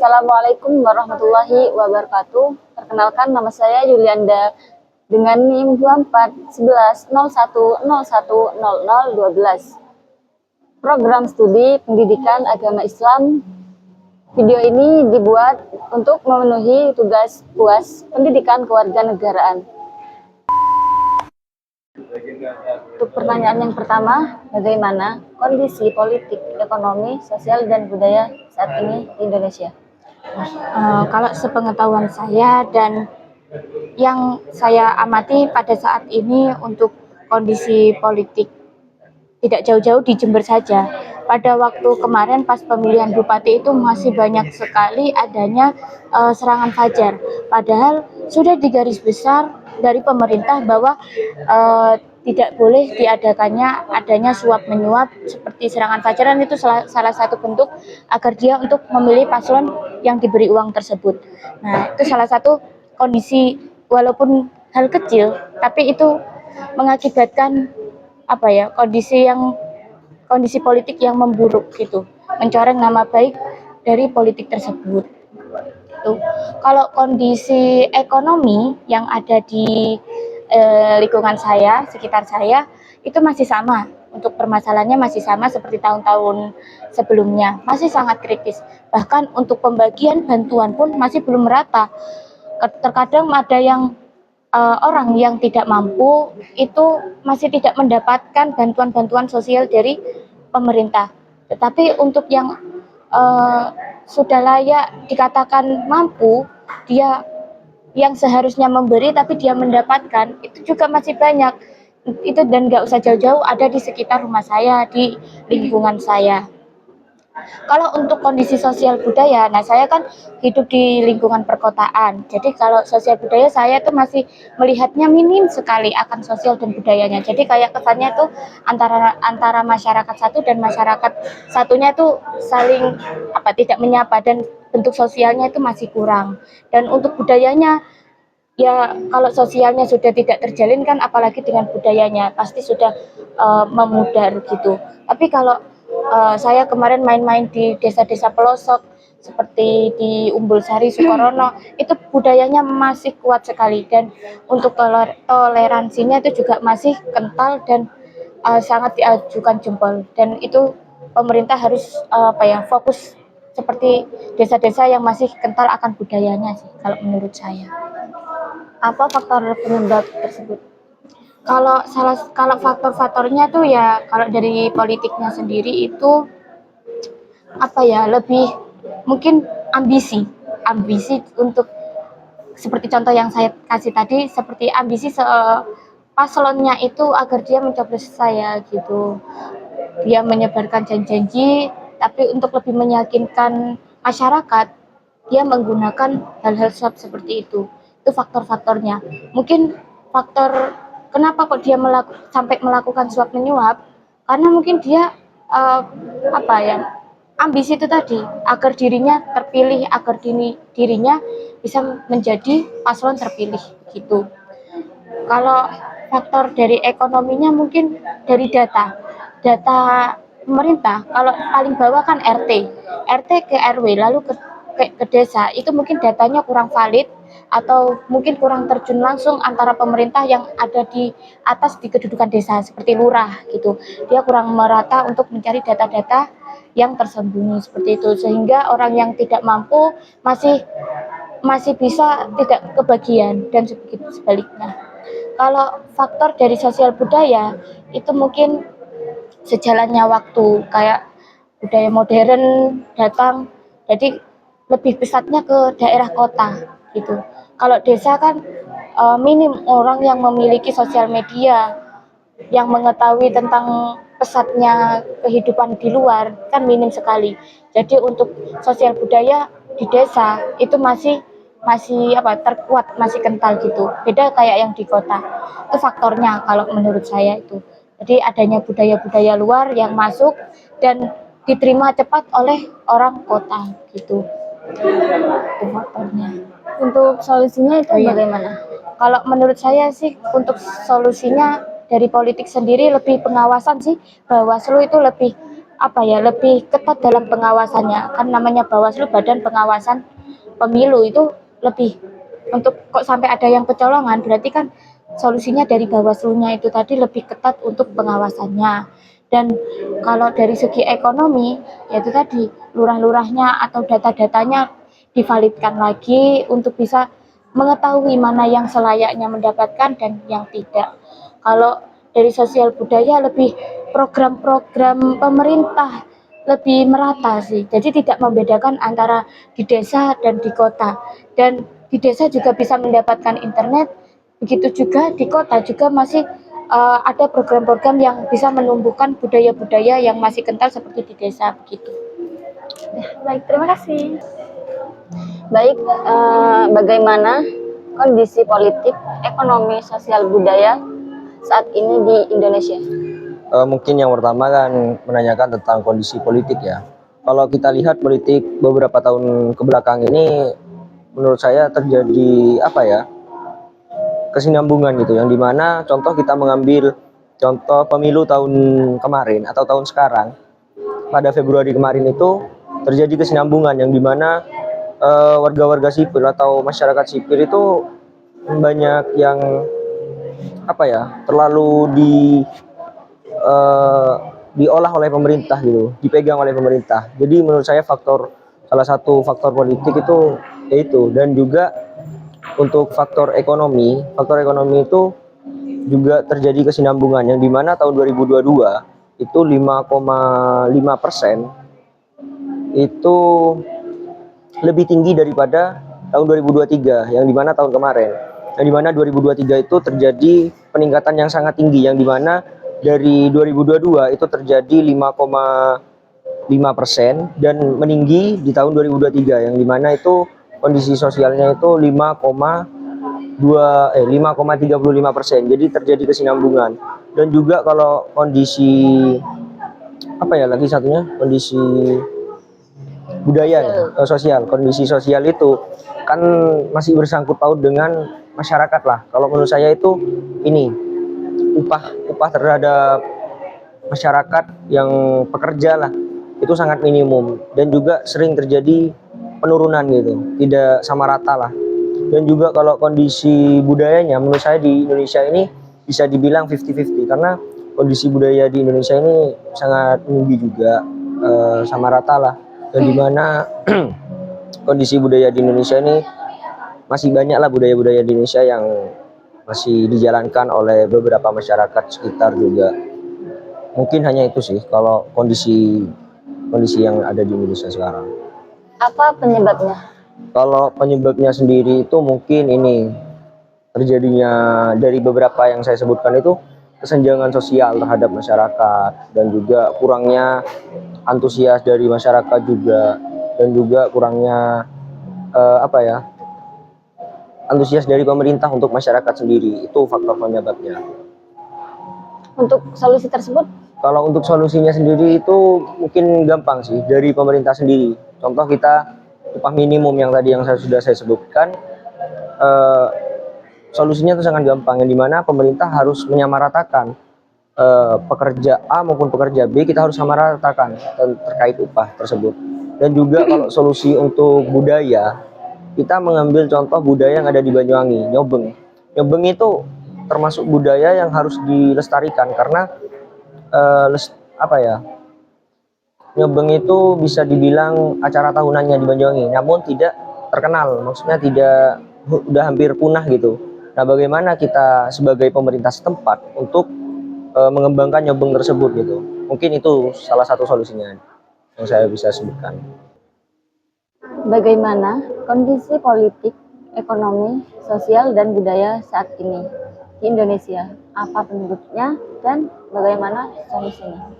Assalamualaikum warahmatullahi wabarakatuh. Perkenalkan, nama saya Yulianda dengan NIM 241101010012. Program studi pendidikan agama Islam. Video ini dibuat untuk memenuhi tugas UAS pendidikan kewarganegaraan. Untuk pertanyaan yang pertama, bagaimana kondisi politik, ekonomi, sosial, dan budaya saat ini di Indonesia? Kalau sepengetahuan saya dan yang saya amati pada saat ini untuk kondisi politik tidak jauh-jauh di Jember saja. Pada waktu kemarin pas pemilihan bupati itu masih banyak sekali adanya serangan fajar. Padahal sudah digaris besar dari pemerintah bahwa tidak boleh diadakannya adanya suap menyuap seperti serangan fajar, dan itu salah satu bentuk agar dia untuk memilih paslon yang diberi uang tersebut. Nah, itu salah satu kondisi, walaupun hal kecil tapi itu mengakibatkan kondisi politik yang memburuk gitu, mencoreng nama baik dari politik tersebut. Tuh. Kalau kondisi ekonomi yang ada di lingkungan saya, sekitar saya, itu masih sama. Untuk permasalahannya masih sama seperti tahun-tahun sebelumnya, masih sangat kritis. Bahkan untuk pembagian bantuan pun masih belum merata. Terkadang ada yang orang yang tidak mampu itu masih tidak mendapatkan bantuan-bantuan sosial dari pemerintah. Tetapi untuk yang sudah layak dikatakan mampu, dia yang seharusnya memberi tapi dia mendapatkan, itu juga masih banyak. Itu dan nggak usah jauh-jauh, ada di sekitar rumah saya, di lingkungan saya. Kalau untuk kondisi sosial budaya, nah saya kan hidup di lingkungan perkotaan. Jadi kalau sosial budaya saya tuh masih melihatnya minim sekali akan sosial dan budayanya. Jadi kayak kesannya tuh antara masyarakat satu dan masyarakat satunya tuh saling tidak menyapa, dan bentuk sosialnya itu masih kurang. Dan untuk budayanya, ya kalau sosialnya sudah tidak terjalin kan, apalagi dengan budayanya pasti sudah memudar gitu. Tapi kalau saya kemarin main-main di desa-desa pelosok seperti di Umbul Sari, Sukorono, itu budayanya masih kuat sekali, dan untuk toleransinya itu juga masih kental dan sangat diajukan jempol. Dan itu pemerintah harus fokus seperti desa-desa yang masih kental akan budayanya sih, kalau menurut saya. Apa faktor penyebab tersebut? Kalau faktor-faktornya tuh ya, kalau dari politiknya sendiri itu lebih mungkin ambisi untuk, seperti contoh yang saya kasih tadi, seperti ambisi paslonnya itu agar dia mencoblos saya gitu. Dia menyebarkan janji-janji, tapi untuk lebih meyakinkan masyarakat, dia menggunakan hal-hal seperti itu. Itu faktor-faktornya. Mungkin faktor kenapa kok dia sampai melakukan suap menyuap, karena mungkin dia ambisi itu tadi, agar dirinya terpilih, agar dirinya bisa menjadi paslon terpilih gitu. Kalau faktor dari ekonominya mungkin dari data pemerintah. Kalau paling bawah kan RT ke RW, lalu ke desa, itu mungkin datanya kurang valid atau mungkin kurang terjun langsung antara pemerintah yang ada di atas di kedudukan desa seperti lurah gitu. Dia kurang merata untuk mencari data-data yang tersembunyi seperti itu, sehingga orang yang tidak mampu masih bisa tidak kebagian, dan sebaliknya. Kalau faktor dari sosial budaya itu mungkin sejalannya waktu, kayak budaya modern datang, jadi lebih pesatnya ke daerah kota gitu. Kalau desa kan minim orang yang memiliki sosial media, yang mengetahui tentang pesatnya kehidupan di luar, kan minim sekali. Jadi untuk sosial budaya di desa itu masih terkuat, masih kental gitu. Beda kayak yang di kota. Itu faktornya kalau menurut saya itu. Jadi adanya budaya-budaya luar yang masuk dan diterima cepat oleh orang kota gitu. Itu faktornya. Untuk solusinya itu bagaimana? Kalau menurut saya sih, untuk solusinya dari politik sendiri lebih pengawasan sih. Bawaslu itu lebih apa ya, lebih ketat dalam pengawasannya. Kan namanya Bawaslu, Badan Pengawasan Pemilu, itu lebih untuk kok sampai ada yang kecolongan, berarti kan solusinya dari Bawaslu-nya itu tadi lebih ketat untuk pengawasannya. Dan kalau dari segi ekonomi, yaitu tadi lurah-lurahnya atau data-datanya divalidkan lagi untuk bisa mengetahui mana yang selayaknya mendapatkan dan yang tidak. Kalau dari sosial budaya lebih program-program pemerintah lebih merata sih. Jadi tidak membedakan antara di desa dan di kota. Dan di desa juga bisa mendapatkan internet, begitu juga di kota juga masih ada program-program yang bisa menumbuhkan budaya-budaya yang masih kental seperti di desa begitu. Baik, terima kasih. Baik, bagaimana kondisi politik, ekonomi, sosial, budaya saat ini di Indonesia? Mungkin yang pertama kan menanyakan tentang kondisi politik ya. Kalau kita lihat politik beberapa tahun ke belakang ini, menurut saya terjadi apa ya, kesinambungan gitu, yang dimana contoh kita mengambil contoh pemilu tahun kemarin atau tahun sekarang, pada Februari kemarin itu terjadi kesinambungan yang dimana warga-warga sipil atau masyarakat sipil itu banyak yang apa ya, terlalu diolah oleh pemerintah gitu, dipegang oleh pemerintah. Jadi menurut saya salah satu faktor politik itu yaitu, dan juga untuk faktor ekonomi itu juga terjadi kesinambungan yang dimana tahun 2022 itu 5,5% itu lebih tinggi daripada tahun 2023 yang dimana tahun kemarin, yang dimana 2023 itu terjadi peningkatan yang sangat tinggi, yang dimana dari 2022 itu terjadi 5,5% dan meninggi di tahun 2023 yang dimana itu kondisi sosialnya itu 5,35%. Jadi terjadi kesinambungan. Dan juga kalau kondisi apa ya, lagi satunya kondisi budaya ya, sosial. Kondisi sosial itu kan masih bersangkut paut dengan masyarakat lah. Kalau menurut saya itu ini upah terhadap masyarakat yang pekerja lah itu sangat minimum, dan juga sering terjadi penurunan gitu, tidak sama rata lah. Dan juga kalau kondisi budayanya menurut saya di Indonesia ini bisa dibilang 50-50, karena kondisi budaya di Indonesia ini sangat tinggi juga, sama rata lah, dan dimana kondisi budaya di Indonesia ini masih banyak lah budaya-budaya di Indonesia yang masih dijalankan oleh beberapa masyarakat sekitar juga. Mungkin hanya itu sih kalau kondisi yang ada di Indonesia sekarang. Apa penyebabnya? Kalau penyebabnya sendiri itu mungkin ini terjadinya dari beberapa yang saya sebutkan itu, kesenjangan sosial terhadap masyarakat, dan juga kurangnya antusias dari masyarakat juga, dan juga kurangnya antusias dari pemerintah untuk masyarakat sendiri, itu faktor penyebabnya. Untuk solusi tersebut? Kalau untuk solusinya sendiri itu mungkin gampang sih, dari pemerintah sendiri. Contoh kita upah minimum yang tadi yang saya sebutkan, solusinya itu sangat gampang, yang dimana pemerintah harus menyamaratakan pekerja A maupun pekerja B, kita harus samaratakan terkait upah tersebut. Dan juga kalau solusi untuk budaya, kita mengambil contoh budaya yang ada di Banyuwangi, Nyobeng. Nyobeng itu termasuk budaya yang harus dilestarikan, karena Nyobeng itu bisa dibilang acara tahunannya di Banyuwangi, namun tidak terkenal, maksudnya udah hampir punah gitu. Nah, bagaimana kita sebagai pemerintah setempat untuk mengembangkan Nyobeng tersebut gitu? Mungkin itu salah satu solusinya yang saya bisa sebutkan. Bagaimana kondisi politik, ekonomi, sosial, dan budaya saat ini di Indonesia? Apa penyebabnya dan bagaimana solusinya?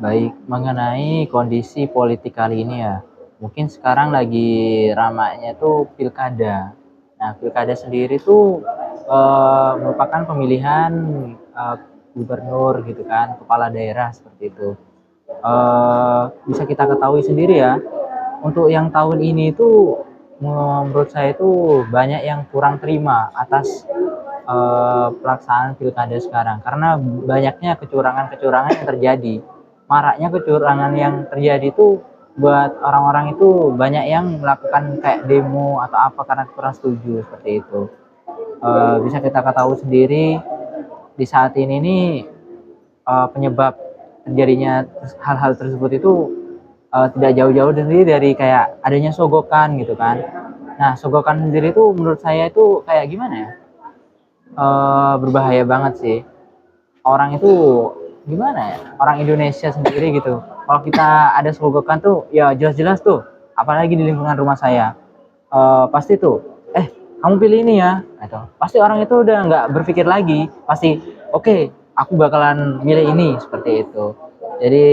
Baik, mengenai kondisi politik kali ini ya, mungkin sekarang lagi ramainya tuh pilkada. Nah, pilkada sendiri tuh merupakan pemilihan gubernur gitu kan, kepala daerah seperti itu. Bisa kita ketahui sendiri ya, untuk yang tahun ini tuh menurut saya itu banyak yang kurang terima atas pelaksanaan pilkada sekarang, karena banyaknya kecurangan yang terjadi. maraknya kecurangan yang terjadi itu buat orang-orang itu banyak yang melakukan kayak demo atau apa karena kurang setuju seperti itu. Bisa kita ketahui sendiri di saat ini nih penyebab terjadinya hal-hal tersebut itu tidak jauh-jauh dari kayak adanya sogokan gitu kan. Nah, sogokan sendiri itu menurut saya itu kayak gimana ya? Berbahaya banget sih. Orang itu gimana ya? Orang Indonesia sendiri gitu. Kalau kita ada sogokan tuh, ya jelas-jelas tuh. Apalagi di lingkungan rumah saya, pasti tuh, kamu pilih ini ya. Gitu. Pasti orang itu udah nggak berpikir lagi. Pasti, oke, aku bakalan milih ini seperti itu. Jadi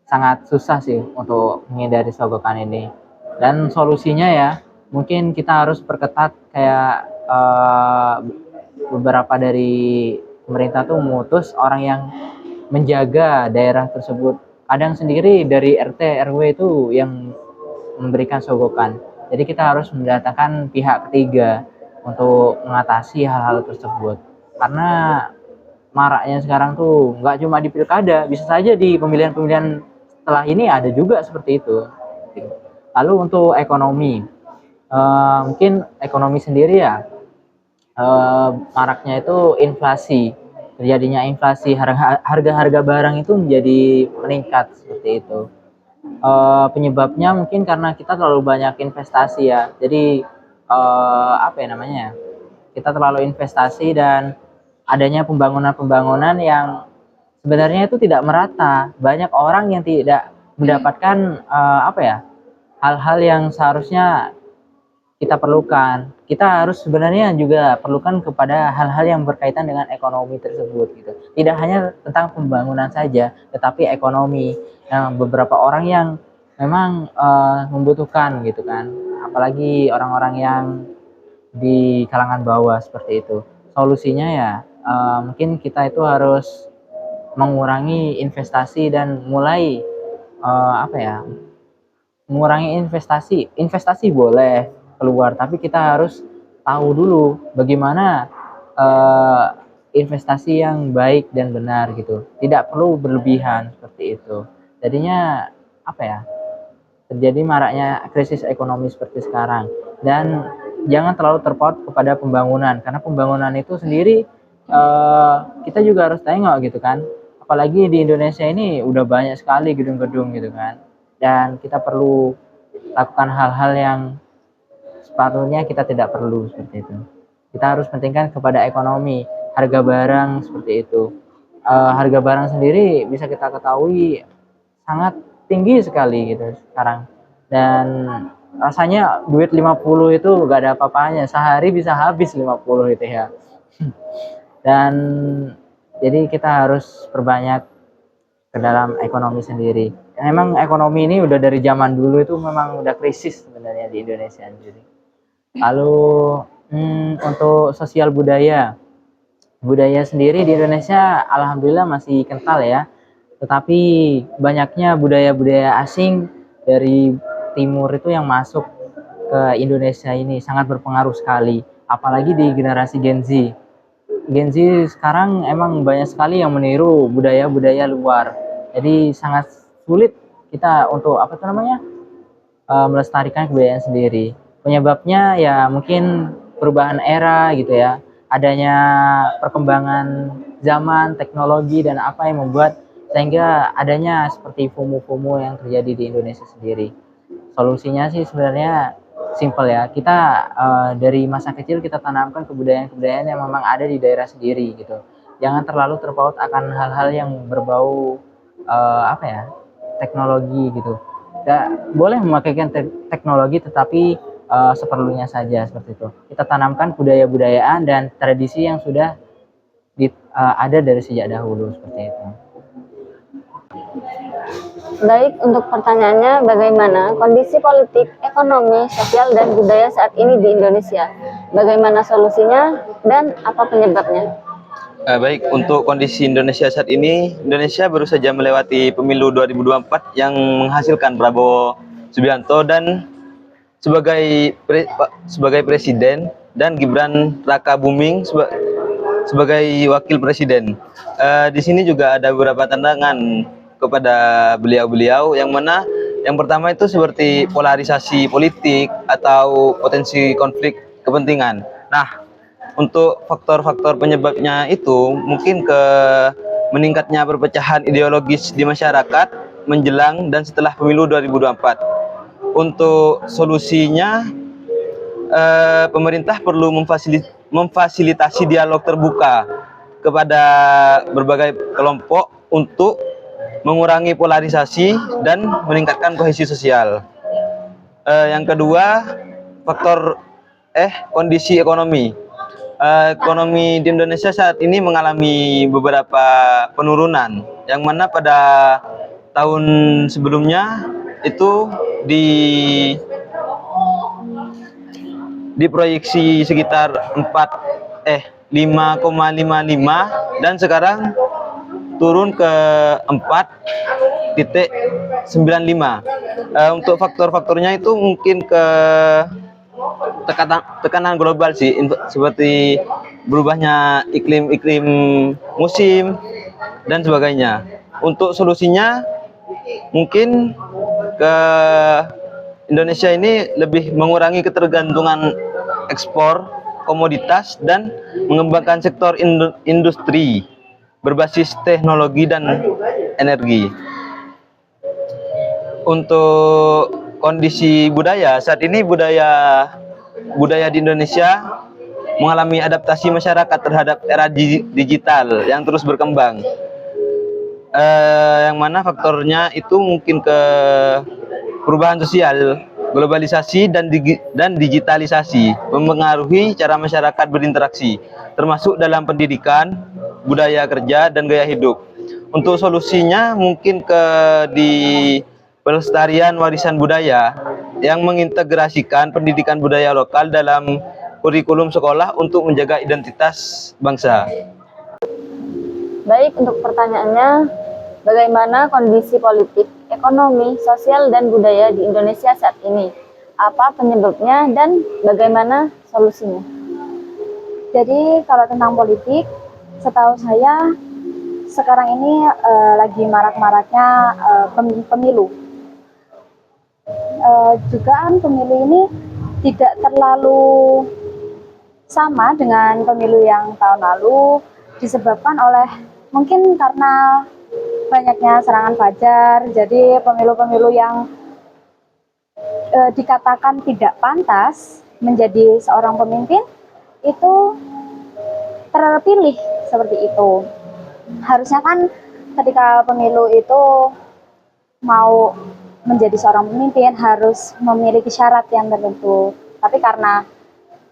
sangat susah sih untuk menghindari sogokan ini. Dan solusinya ya, mungkin kita harus perketat kayak beberapa dari pemerintah tuh memutus orang yang menjaga daerah tersebut. Kadang sendiri dari RT RW itu yang memberikan sogokan. Jadi kita harus mendatangkan pihak ketiga untuk mengatasi hal-hal tersebut. Karena maraknya sekarang tuh nggak cuma di pilkada, bisa saja di pemilihan-pemilihan setelah ini ada juga seperti itu. Lalu untuk ekonomi, mungkin ekonomi sendiri ya, maraknya itu inflasi. Terjadinya inflasi, harga-harga barang itu menjadi meningkat seperti itu. Penyebabnya mungkin karena kita terlalu banyak investasi ya. Jadi apa ya namanya? Kita terlalu investasi dan adanya pembangunan-pembangunan yang sebenarnya itu tidak merata. Banyak orang yang tidak mendapatkan apa ya? Hal-hal yang seharusnya kita perlukan. Kita harus sebenarnya juga perlukan kepada hal-hal yang berkaitan dengan ekonomi tersebut gitu. Tidak hanya tentang pembangunan saja, tetapi ekonomi. Nah, beberapa orang yang memang membutuhkan gitu kan. Apalagi orang-orang yang di kalangan bawah seperti itu. Solusinya ya mungkin kita itu harus mengurangi investasi dan mulai apa ya? Mengurangi investasi boleh keluar, tapi kita harus tahu dulu bagaimana investasi yang baik dan benar gitu. Tidak perlu berlebihan seperti itu. Jadinya apa ya? Terjadi maraknya krisis ekonomi seperti sekarang. Dan jangan terlalu terpaut kepada pembangunan, karena pembangunan itu sendiri kita juga harus tengok gitu kan. Apalagi di Indonesia ini udah banyak sekali gedung-gedung gitu kan. Dan kita perlu lakukan hal-hal yang sepatutnya kita tidak perlu seperti itu. Kita harus pentingkan kepada ekonomi, harga barang seperti itu. Harga barang sendiri bisa kita ketahui sangat tinggi sekali gitu sekarang. Dan rasanya duit 50 itu gak ada apa-apanya. Sehari bisa habis 50 itu ya. Dan jadi kita harus perbanyak ke dalam ekonomi sendiri. Memang ekonomi ini udah dari zaman dulu itu memang udah krisis sebenarnya di Indonesia sendiri. Lalu untuk sosial budaya sendiri di Indonesia alhamdulillah masih kental ya. Tetapi banyaknya budaya-budaya asing dari timur itu yang masuk ke Indonesia ini sangat berpengaruh sekali. Apalagi di generasi Gen Z. Gen Z sekarang emang banyak sekali yang meniru budaya-budaya luar. Jadi sangat sulit kita untuk melestarikan kebudayaan sendiri. Penyebabnya ya mungkin perubahan era gitu ya. Adanya perkembangan zaman, teknologi dan apa yang membuat sehingga adanya seperti FOMO-FOMO yang terjadi di Indonesia sendiri. Solusinya sih sebenarnya simple ya. Kita dari masa kecil kita tanamkan kebudayaan-kebudayaan yang memang ada di daerah sendiri gitu. Jangan terlalu terpaut akan hal-hal yang berbau teknologi gitu. Nggak boleh memakaikan teknologi tetapi seperlunya saja seperti itu. Kita tanamkan budaya-budayaan dan tradisi yang sudah ada dari sejak dahulu seperti itu. Baik, untuk pertanyaannya, bagaimana kondisi politik, ekonomi, sosial, dan budaya saat ini di Indonesia? Bagaimana solusinya dan apa penyebabnya? Baik, untuk kondisi Indonesia saat ini, Indonesia baru saja melewati pemilu 2024 yang menghasilkan Prabowo Subianto dan sebagai presiden dan Gibran Raka Buming sebagai wakil presiden. Di sini juga ada beberapa tantangan kepada beliau-beliau, yang mana yang pertama itu seperti polarisasi politik atau potensi konflik kepentingan. Nah, untuk faktor-faktor penyebabnya itu mungkin ke meningkatnya perpecahan ideologis di masyarakat menjelang dan setelah pemilu 2024. Untuk solusinya, pemerintah perlu memfasilitasi dialog terbuka kepada berbagai kelompok untuk mengurangi polarisasi dan meningkatkan kohesi sosial. Yang kedua, faktor kondisi ekonomi. Ekonomi di Indonesia saat ini mengalami beberapa penurunan, yang mana pada tahun sebelumnya itu diproyeksi sekitar 5,55 dan sekarang turun ke 4,95. Untuk faktor-faktornya itu mungkin ke tekanan global sih, seperti berubahnya iklim musim dan sebagainya. Untuk solusinya mungkin ke Indonesia ini lebih mengurangi ketergantungan ekspor komoditas dan mengembangkan sektor industri berbasis teknologi dan energi. Untuk kondisi budaya, saat ini budaya di Indonesia mengalami adaptasi masyarakat terhadap era digital yang terus berkembang. Yang mana faktornya itu mungkin ke perubahan sosial, globalisasi dan digitalisasi mempengaruhi cara masyarakat berinteraksi, termasuk dalam pendidikan, budaya kerja, dan gaya hidup. Untuk solusinya mungkin ke di pelestarian warisan budaya yang mengintegrasikan pendidikan budaya lokal dalam kurikulum sekolah untuk menjaga identitas bangsa. Baik, untuk pertanyaannya, bagaimana kondisi politik, ekonomi, sosial, dan budaya di Indonesia saat ini? Apa penyebabnya dan bagaimana solusinya? Jadi kalau tentang politik, setahu saya sekarang ini lagi marak-maraknya pemilu. Juga pemilu ini tidak terlalu sama dengan pemilu yang tahun lalu, disebabkan oleh mungkin karena banyaknya serangan fajar. Jadi pemilu-pemilu yang dikatakan tidak pantas menjadi seorang pemimpin itu terpilih seperti itu. Harusnya kan ketika pemilu itu mau menjadi seorang pemimpin harus memiliki syarat yang tertentu. Tapi karena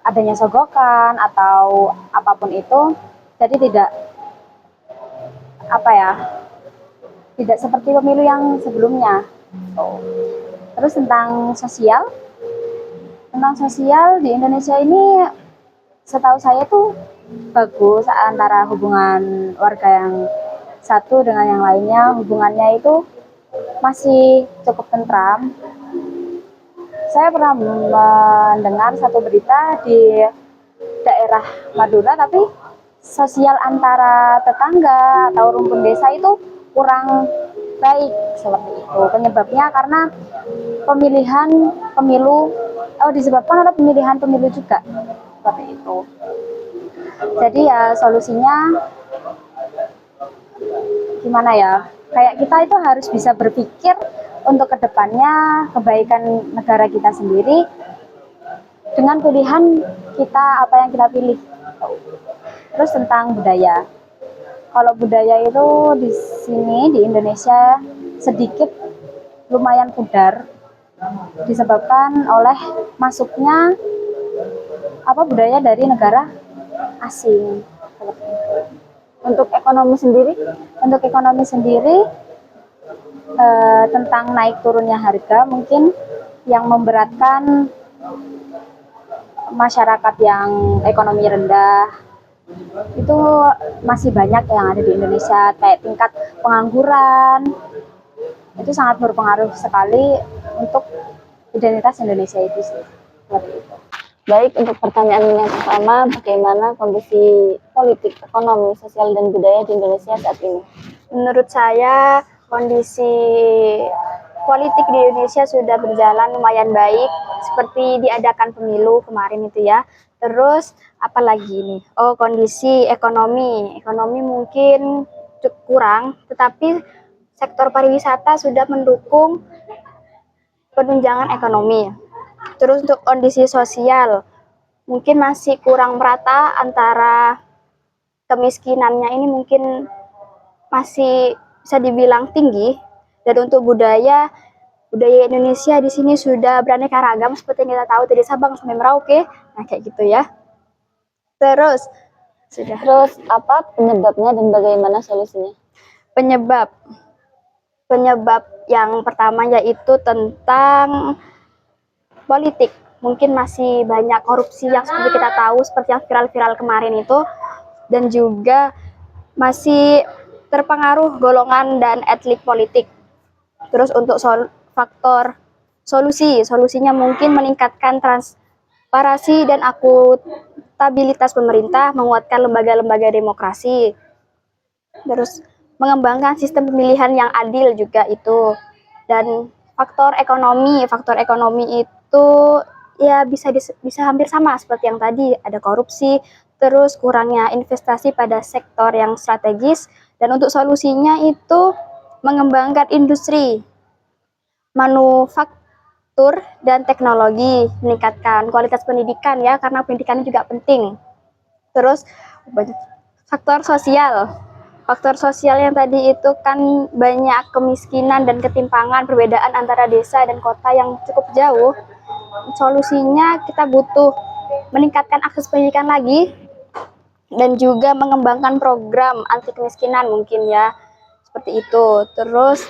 adanya sogokan atau apapun itu, jadi tidak seperti pemilu yang sebelumnya. Terus tentang sosial di Indonesia ini setahu saya tuh bagus antara hubungan warga yang satu dengan yang lainnya, hubungannya itu masih cukup tentram. Saya pernah mendengar satu berita di daerah Madura, tapi sosial antara tetangga atau rumpun desa itu kurang baik seperti itu. Penyebabnya karena disebabkan oleh pemilihan pemilu juga seperti itu. Jadi ya solusinya gimana ya? Kayak kita itu harus bisa berpikir untuk kedepannya kebaikan negara kita sendiri dengan pilihan kita apa yang kita pilih. Terus tentang budaya. Kalau budaya itu di sini di Indonesia sedikit lumayan pudar disebabkan oleh masuknya budaya dari negara asing. Untuk ekonomi sendiri? Untuk ekonomi sendiri tentang naik turunnya harga mungkin yang memberatkan masyarakat yang ekonomi rendah itu masih banyak yang ada di Indonesia, kayak tingkat pengangguran itu sangat berpengaruh sekali untuk identitas Indonesia itu sih. Seperti itu. Baik, untuk pertanyaan yang pertama, bagaimana kondisi politik, ekonomi, sosial, dan budaya di Indonesia saat ini? Menurut saya, kondisi politik di Indonesia sudah berjalan lumayan baik, seperti diadakan pemilu kemarin itu ya. Terus apalagi nih? Oh, kondisi ekonomi. Ekonomi mungkin cukup kurang, tetapi sektor pariwisata sudah mendukung penunjangan ekonomi. Terus untuk kondisi sosial, mungkin masih kurang merata antara kemiskinannya ini mungkin masih bisa dibilang tinggi. Dan untuk budaya Indonesia di sini sudah beraneka ragam seperti yang kita tahu dari Sabang sampai Merauke. Nah, kayak gitu ya. Terus apa penyebabnya dan bagaimana solusinya? Penyebab yang pertama yaitu tentang politik. Mungkin masih banyak korupsi yang seperti kita tahu, seperti yang viral-viral kemarin itu, dan juga masih terpengaruh golongan dan etnik politik. Terus untuk faktor solusinya mungkin meningkatkan transparansi dan akuntabilitas pemerintah, menguatkan lembaga-lembaga demokrasi, terus mengembangkan sistem pemilihan yang adil juga itu. Dan faktor ekonomi itu ya bisa hampir sama seperti yang tadi, ada korupsi, terus kurangnya investasi pada sektor yang strategis. Dan untuk solusinya itu mengembangkan industri manufaktur dan teknologi, meningkatkan kualitas pendidikan ya, karena pendidikan juga penting. Terus faktor sosial yang tadi itu kan banyak kemiskinan dan ketimpangan, perbedaan antara desa dan kota yang cukup jauh. Solusinya kita butuh meningkatkan akses pendidikan lagi dan juga mengembangkan program anti kemiskinan mungkin ya, seperti itu. Terus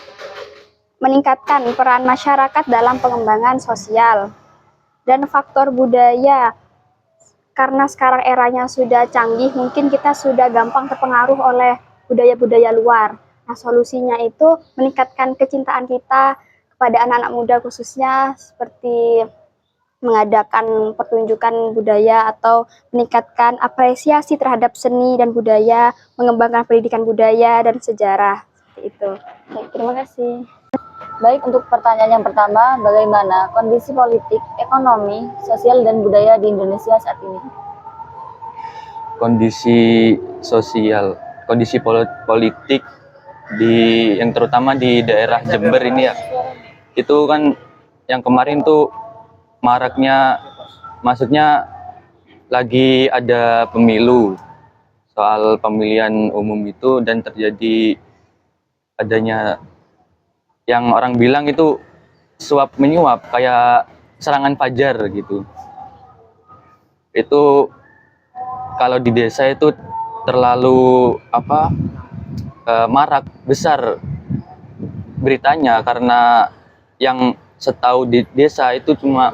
meningkatkan peran masyarakat dalam pengembangan sosial. Dan faktor budaya, karena sekarang eranya sudah canggih, mungkin kita sudah gampang terpengaruh oleh budaya-budaya luar. Nah, solusinya itu meningkatkan kecintaan kita kepada anak-anak muda, khususnya seperti mengadakan pertunjukan budaya atau meningkatkan apresiasi terhadap seni dan budaya, mengembangkan pendidikan budaya dan sejarah. Seperti itu. Baik, terima kasih. Baik, untuk pertanyaan yang pertama, bagaimana kondisi politik, ekonomi, sosial, dan budaya di Indonesia saat ini? Kondisi sosial, kondisi politik yang terutama di daerah Jember ini ya, itu kan yang kemarin tuh maraknya, maksudnya lagi ada pemilu, soal pemilihan umum itu, dan terjadi adanya yang orang bilang itu suap menyuap, kayak serangan fajar gitu. Itu kalau di desa itu terlalu marak besar beritanya, karena yang setahu di desa itu cuma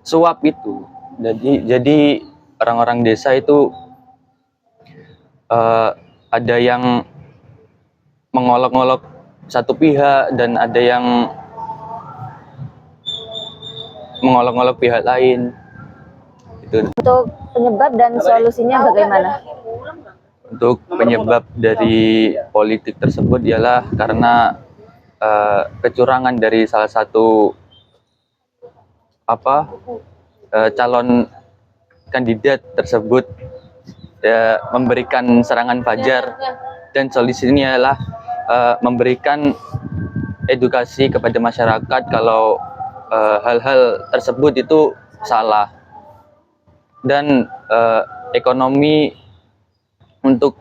suap itu. Jadi orang-orang desa itu ada yang mengolok-olok satu pihak dan ada yang mengolok-olok pihak lain. Itu. Untuk penyebab dan solusinya bagaimana? Untuk penyebab dari politik tersebut ialah karena kecurangan dari salah satu calon kandidat tersebut memberikan serangan fajar, dan solusinya adalah memberikan edukasi kepada masyarakat kalau hal-hal tersebut itu salah. Dan ekonomi untuk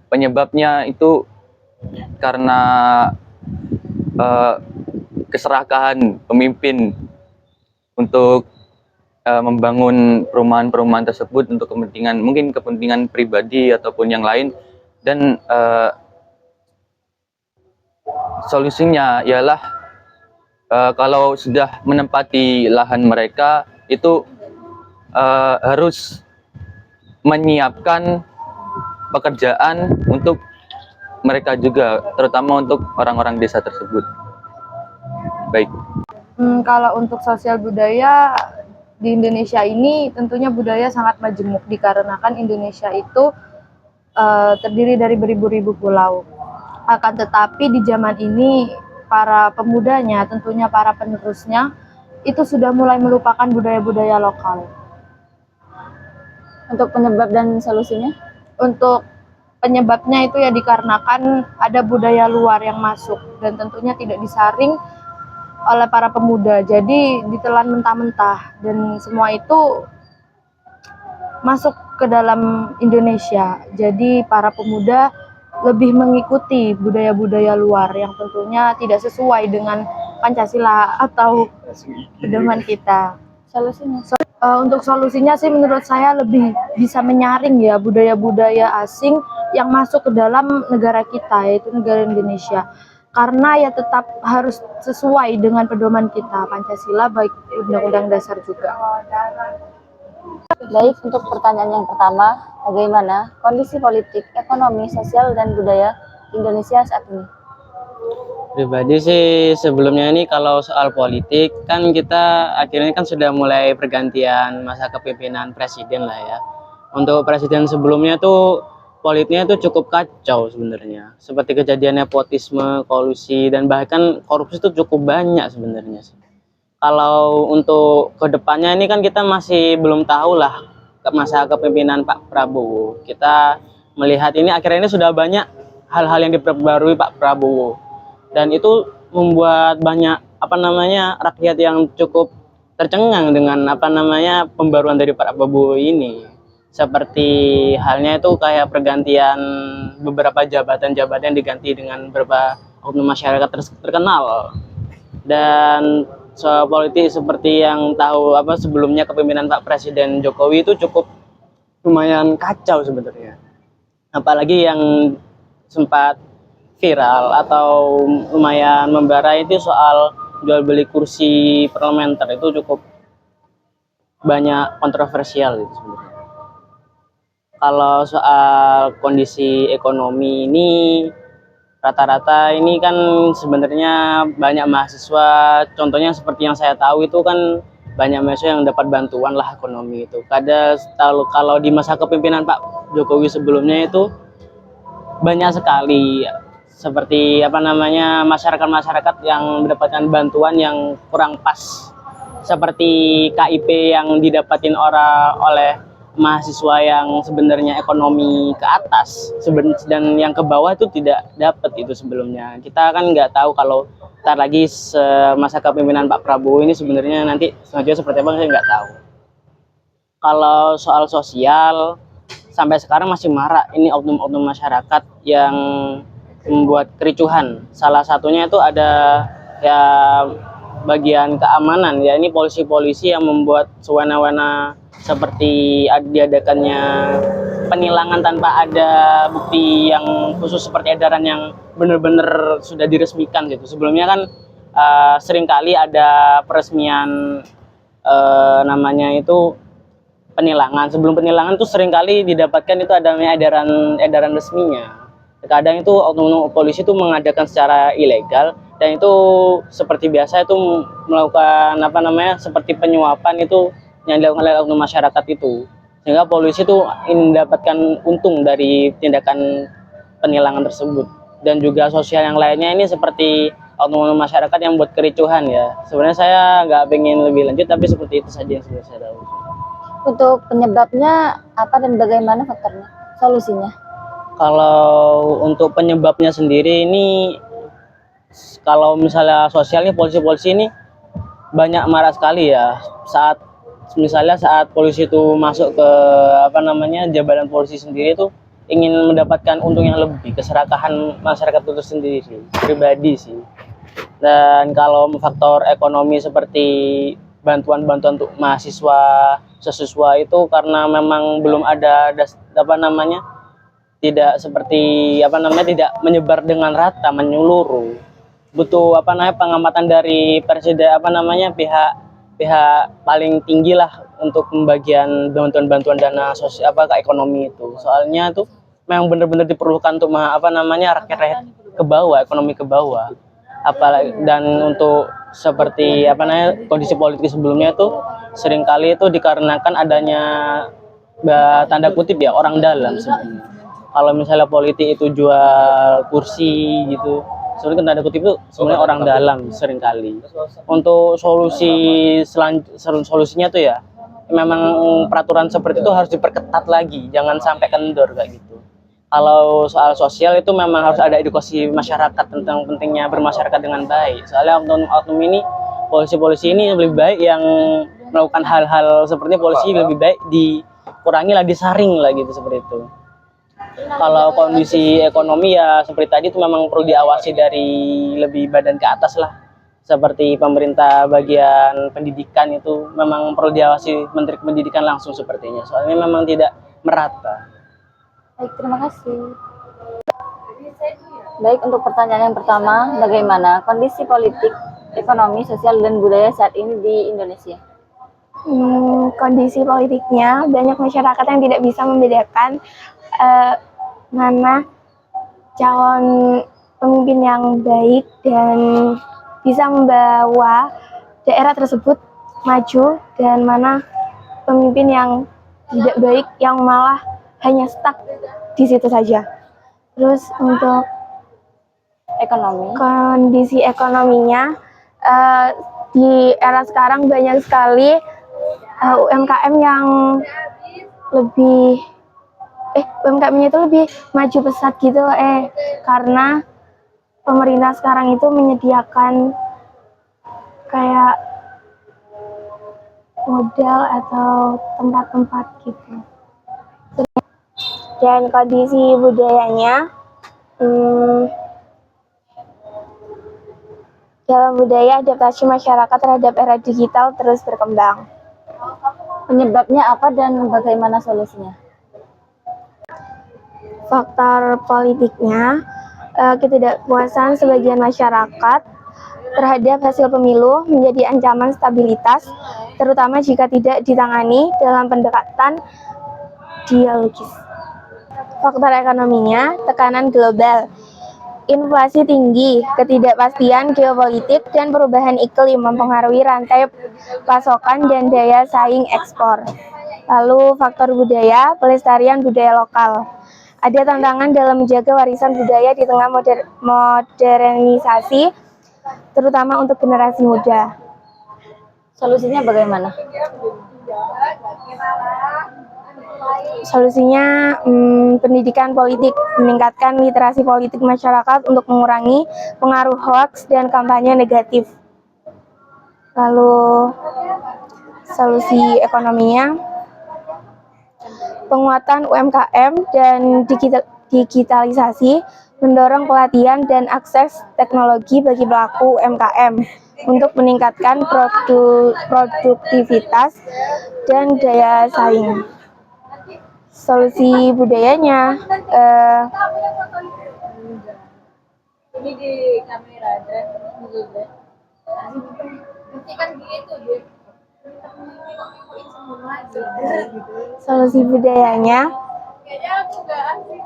penyebabnya itu karena keserakahan pemimpin untuk membangun perumahan-perumahan tersebut untuk mungkin kepentingan pribadi ataupun yang lain. Dan solusinya ialah kalau sudah menempati lahan mereka itu harus menyiapkan pekerjaan untuk mereka juga, terutama untuk orang-orang desa tersebut. Baik. Kalau untuk sosial budaya di Indonesia ini, tentunya budaya sangat majemuk dikarenakan Indonesia itu terdiri dari beribu-ribu pulau. Akan tetapi di zaman ini para pemudanya, tentunya para penerusnya, itu sudah mulai melupakan budaya-budaya lokal. Untuk penyebab dan solusinya? Untuk penyebabnya itu ya dikarenakan ada budaya luar yang masuk dan tentunya tidak disaring oleh para pemuda. Jadi ditelan mentah-mentah dan semua itu masuk ke dalam Indonesia. Jadi para pemuda lebih mengikuti budaya-budaya luar yang tentunya tidak sesuai dengan Pancasila atau pedoman kita. Solusinya? Untuk solusinya sih menurut saya lebih bisa menyaring ya budaya-budaya asing yang masuk ke dalam negara kita, yaitu negara Indonesia. Karena ya tetap harus sesuai dengan pedoman kita, Pancasila baik Undang-Undang Dasar juga. Baik, untuk pertanyaan yang pertama, bagaimana kondisi politik, ekonomi, sosial, dan budaya Indonesia saat ini? Pribadi sih sebelumnya ini kalau soal politik kan kita akhirnya kan sudah mulai pergantian masa kepemimpinan presiden lah ya. Untuk presiden sebelumnya tuh politiknya tuh cukup kacau sebenarnya. Seperti kejadian nepotisme, kolusi, dan bahkan korupsi itu cukup banyak sebenarnya sih. Kalau untuk kedepannya ini kan kita masih belum tahu lah masa kepemimpinan Pak Prabowo. Kita melihat ini akhirnya ini sudah banyak hal-hal yang diperbarui Pak Prabowo. Dan itu membuat banyak rakyat yang cukup tercengang dengan pembaruan dari Pak Prabowo ini. Seperti halnya itu kayak pergantian beberapa jabatan-jabatan diganti dengan beberapa oknum masyarakat terkenal. Dan soal politik seperti yang tahu sebelumnya kepemimpinan Pak Presiden Jokowi itu cukup lumayan kacau sebenarnya. Apalagi yang sempat viral atau lumayan membara itu soal jual beli kursi parlementer, itu cukup banyak kontroversial gitu sebenarnya. Kalau soal kondisi ekonomi ini rata-rata ini kan sebenarnya banyak mahasiswa, contohnya seperti yang saya tahu itu kan banyak mahasiswa yang dapat bantuan lah ekonomi itu. Kalau di masa kepemimpinan Pak Jokowi sebelumnya itu banyak sekali seperti masyarakat yang mendapatkan bantuan yang kurang pas, seperti KIP yang didapatin oleh mahasiswa yang sebenarnya ekonomi ke atas dan yang ke bawah itu tidak dapat itu sebelumnya. Kita kan nggak tahu kalau ntar lagi masa kepemimpinan Pak Prabowo ini sebenarnya nanti selanjutnya seperti apa, saya nggak tahu. Kalau soal sosial sampai sekarang masih marak ini oknum-oknum masyarakat yang membuat kericuhan. Salah satunya itu ada ya bagian keamanan, ya ini polisi-polisi yang membuat sewana-wana seperti diadakannya penilangan tanpa ada bukti yang khusus, seperti edaran yang benar-benar sudah diresmikan gitu. Sebelumnya kan seringkali ada peresmian namanya itu penilangan. Sebelum penilangan tuh seringkali didapatkan itu adanya edaran resminya. Kadang itu oknum polisi itu mengadakan secara ilegal, dan itu seperti biasa itu melakukan seperti penyuapan itu yang dilakukan oleh oknum masyarakat itu, sehingga polisi itu mendapatkan untung dari tindakan penilangan tersebut. Dan juga sosial yang lainnya ini seperti oknum masyarakat yang buat kericuhan ya. Sebenarnya saya nggak pengen lebih lanjut, tapi seperti itu saja yang sudah saya tahu. Untuk penyebabnya apa dan bagaimana faktornya, solusinya? Kalau untuk penyebabnya sendiri ini, kalau misalnya sosialnya polisi-polisi ini banyak marah sekali ya saat polisi itu masuk ke jabatan polisi sendiri itu ingin mendapatkan untung yang lebih, keserakahan masyarakat itu sendiri pribadi sih. Dan kalau faktor ekonomi seperti bantuan-bantuan untuk mahasiswa, siswa itu karena memang belum ada tidak tidak menyebar dengan rata, menyeluruh. Butuh pengamatan dari presiden pihak paling tinggi lah untuk pembagian bantuan dana sosial ke ekonomi itu. Soalnya tuh memang benar-benar diperlukan untuk rakyat ke bawah, ekonomi ke bawah. Dan untuk seperti kondisi politik sebelumnya itu seringkali itu dikarenakan adanya tanda kutip ya orang dalam sebenarnya. kalau misalnya politik itu jual kursi gitu, sebenarnya kan tanda kutip itu sebenarnya orang dalam seringkali. Untuk solusinya tuh ya memang peraturan seperti itu harus diperketat lagi, jangan sampai kendor kayak gitu. Kalau soal sosial itu memang harus ada edukasi masyarakat tentang pentingnya bermasyarakat dengan baik. Soalnya oknum ini, polisi-polisi ini lebih baik yang melakukan hal-hal seperti polisi lebih baik dikurangi lah, disaring lah gitu seperti itu. Kalau kondisi ekonomi ya seperti tadi itu memang perlu diawasi dari lebih badan ke atas lah. Seperti pemerintah bagian pendidikan itu memang perlu diawasi Menteri Pendidikan langsung sepertinya. Soalnya memang tidak merata. Baik, terima kasih. Baik, untuk pertanyaan yang pertama, bagaimana kondisi politik, ekonomi, sosial, dan budaya saat ini di Indonesia? Kondisi politiknya, banyak masyarakat yang tidak bisa membedakan mana calon pemimpin yang baik dan bisa membawa daerah tersebut maju, dan mana pemimpin yang tidak baik yang malah hanya stuck di situ saja. Terus untuk kondisi ekonominya, di era sekarang banyak sekali UMKM yang lebih UMKM-nya itu lebih maju pesat gitu karena pemerintah sekarang itu menyediakan kayak modal atau tempat-tempat gitu. Dan kondisi budayanya, dalam budaya adaptasi masyarakat terhadap era digital terus berkembang. Penyebabnya apa dan bagaimana solusinya? Faktor politiknya, ketidakpuasan sebagian masyarakat terhadap hasil pemilu menjadi ancaman stabilitas, terutama jika tidak ditangani dalam pendekatan dialogis. Faktor ekonominya, tekanan global, inflasi tinggi, ketidakpastian geopolitik, dan perubahan iklim mempengaruhi rantai pasokan dan daya saing ekspor. Lalu faktor budaya, pelestarian budaya lokal. Ada tantangan dalam menjaga warisan budaya di tengah modernisasi, terutama untuk generasi muda. Solusinya bagaimana? Solusinya pendidikan politik, meningkatkan literasi politik masyarakat untuk mengurangi pengaruh hoaks dan kampanye negatif. Lalu solusi ekonominya, penguatan UMKM dan digitalisasi, mendorong pelatihan dan akses teknologi bagi pelaku UMKM untuk meningkatkan produktivitas dan daya saing. Solusi budayanya,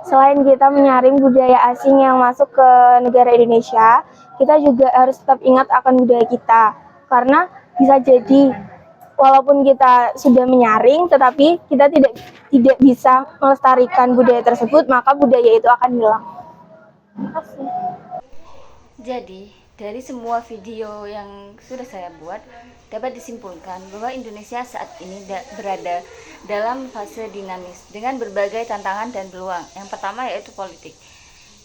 selain kita menyaring budaya asing yang masuk ke negara Indonesia, kita juga harus tetap ingat akan budaya kita. Karena bisa jadi walaupun kita sudah menyaring, tetapi kita tidak bisa melestarikan budaya tersebut, maka budaya itu akan hilang. Jadi, dari semua video yang sudah saya buat, dapat disimpulkan bahwa Indonesia saat ini berada dalam fase dinamis dengan berbagai tantangan dan peluang. Yang pertama yaitu politik.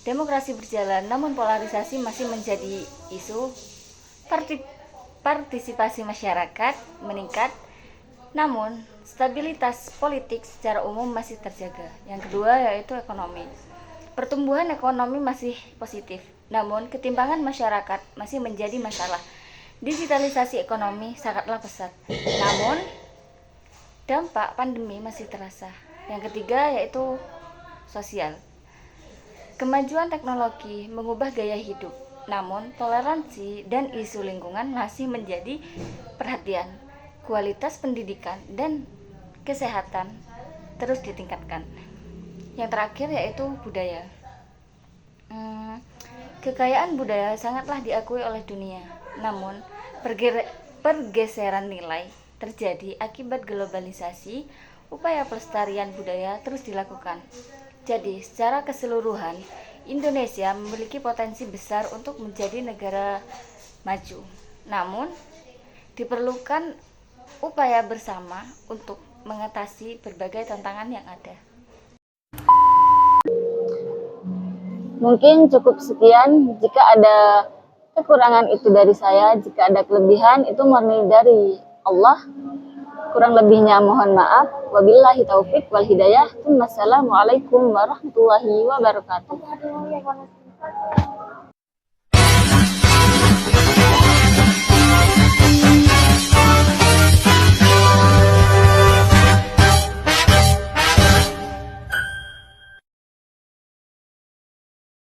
Demokrasi berjalan, namun polarisasi masih menjadi isu. Partisipasi masyarakat meningkat, namun stabilitas politik secara umum masih terjaga. Yang kedua yaitu ekonomi. Pertumbuhan ekonomi masih positif, namun ketimpangan masyarakat masih menjadi masalah. Digitalisasi ekonomi sangatlah pesat, namun dampak pandemi masih terasa. Yang ketiga yaitu sosial. Kemajuan teknologi mengubah gaya hidup, namun toleransi dan isu lingkungan masih menjadi perhatian. Kualitas pendidikan dan kesehatan terus ditingkatkan. Yang terakhir yaitu budaya. Kekayaan budaya sangatlah diakui oleh dunia, namun pergeseran nilai terjadi akibat globalisasi. Upaya pelestarian budaya terus dilakukan. Jadi, secara keseluruhan, Indonesia memiliki potensi besar untuk menjadi negara maju. Namun, diperlukan upaya bersama untuk mengatasi berbagai tantangan yang ada. Mungkin cukup sekian. Jika ada kekurangan itu dari saya, jika ada kelebihan itu murni dari Allah. Kurang lebihnya mohon maaf. Wabillahi taufik wal hidayah. Wassalamualaikum warahmatullahi wabarakatuh.